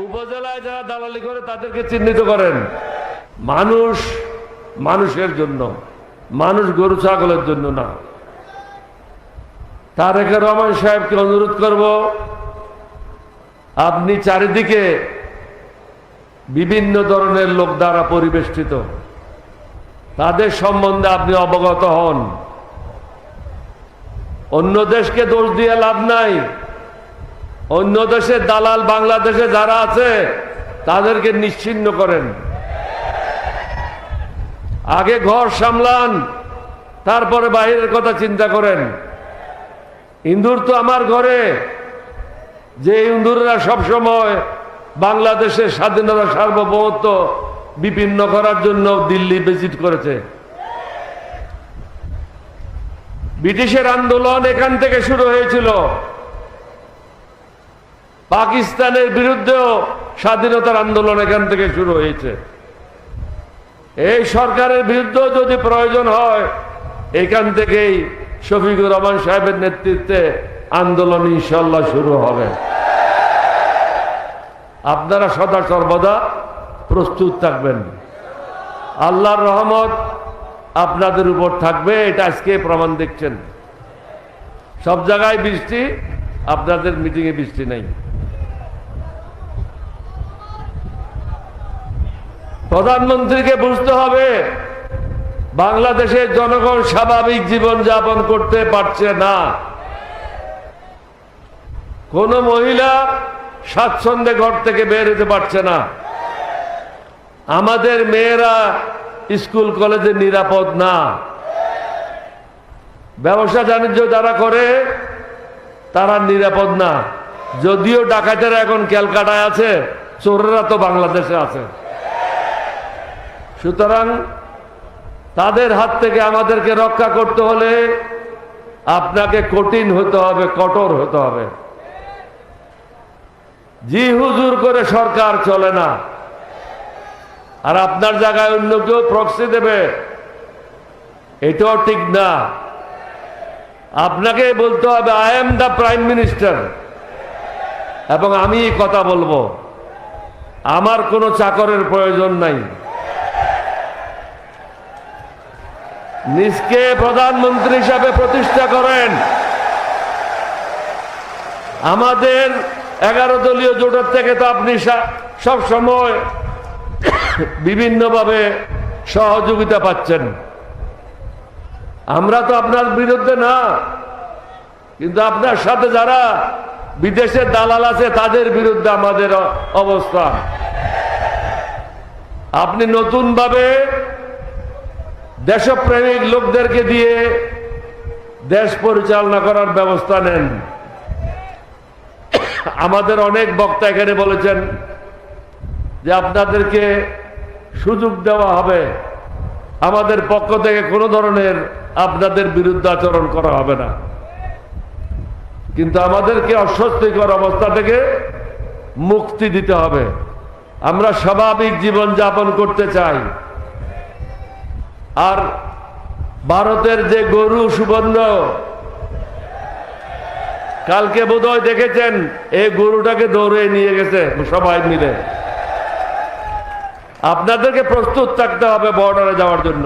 উপজেলায় যারা দালালি করে তাদেরকে চিহ্নিত করেন। মানুষ মানুষের জন্য, মানুষ গরু ছাগলের জন্য না। তারেক রহমান সাহেবকে অনুরোধ করব, আপনি চারিদিকে বিভিন্ন ধরনের লোক দ্বারা পরিবেষ্টিত, তাদের সম্বন্ধে আপনি অবগত হন। অন্য দেশকে দোষ দিয়ে লাভ নাই। অন্য দেশের দালাল বাংলাদেশে যারা আছে তাদেরকে নিশ্চিহ্ন করেন। আগে ঘর সামলান, তারপরে বাইরের কথা চিন্তা করেন। ইন্দুর তো আমার ঘরে, যে ইন্দুররা সবসময় বাংলাদেশের স্বাধীনতা সার্বভৌমত্ব বিপন্ন করার জন্য দিল্লি ভিজিট করেছে। ব্রিটিশের আন্দোলন এখান থেকে শুরু হয়েছিল। পাকিস্তানের বিরুদ্ধেও স্বাধীনতার আন্দোলন এখান থেকে শুরু হয়েছে। এই সরকারের বিরুদ্ধেও যদি প্রয়োজন হয়, এখান থেকেই শফিকুর রহমান সাহেবের নেতৃত্বে আন্দোলন ইনশাল্লাহ শুরু হবে। আপনারা সদা সর্বদা প্রস্তুত থাকবেন। আল্লাহর রহমত আপনাদের উপর থাকবে, এটা আজকে প্রমাণ দেখছেন। সব জায়গায় বৃষ্টি, আপনাদের মিটিংয়ে বৃষ্টি নাই। প্রধানমন্ত্রীকে বুঝতে হবে, বাংলাদেশের জনগণ স্বাভাবিক জীবন যাপন করতে পারছে না। কোন মহিলা স্বাচ্ছন্দ্যে ঘর থেকে বের হতে পারছে না। আমাদের মেয়েরা স্কুল কলেজে নিরাপদ না। ব্যবসা বাণিজ্য যারা করে তারা নিরাপদ না। যদিও ডাকাতেরা এখন ক্যালকাটায় আছে, চোরেরা তো বাংলাদেশে আছে। সুতরাং তাদের হাত থেকে আমাদেরকে রক্ষা করতে হলে আপনাকে কঠিন হতে হবে, কঠোর হতে হবে। জি হুজুর করে সরকার চলে না। আর আপনার জায়গায় অন্য কেউ প্রক্সি দেবে, এটাও ঠিক না। আপনাকে বলতে হবে, I am the prime minister, এবং আমি কথা বলবো। আমার কোনো চাকরের প্রয়োজন নাই। নিজকে প্রধানমন্ত্রী হিসাবে প্রতিষ্ঠা করেন। আমাদের 11 দলীয় জোটের থেকে তো আপনি সব সময় বিভিন্নভাবে সহযোগিতা পাচ্ছেন। আমরা তো আপনার বিরুদ্ধে না, কিন্তু আপনার সাথে যারা বিদেশের দালাল আছে তাদের বিরুদ্ধে আমাদের অবস্থান। আপনি নতুনভাবে দেশপ্রেমিক লোকদেরকে দিয়ে দেশ পরিচালনা করার ব্যবস্থা নেন। আমাদের অনেক বক্তা এখানে বলেছেন যে আপনাদেরকে সুযোগ দেওয়া হবে, আমাদের পক্ষ থেকে কোনো ধরনের আপনাদের বিরুদ্ধে আচরণ করা হবে না। কিন্তু আমাদেরকে অস্বস্তিকর অবস্থা থেকে মুক্তি দিতে হবে। আমরা স্বাভাবিক জীবন যাপন করতে চাই। আর ভারতের যে গরু সুবর্ণ, কালকে বোধহয় দেখেছেন, এই গরুটাকে দৌড়ে নিয়ে গেছে সবাই মিলে। আপনাদেরকে প্রস্তুত থাকতে হবে বর্ডারে যাওয়ার জন্য।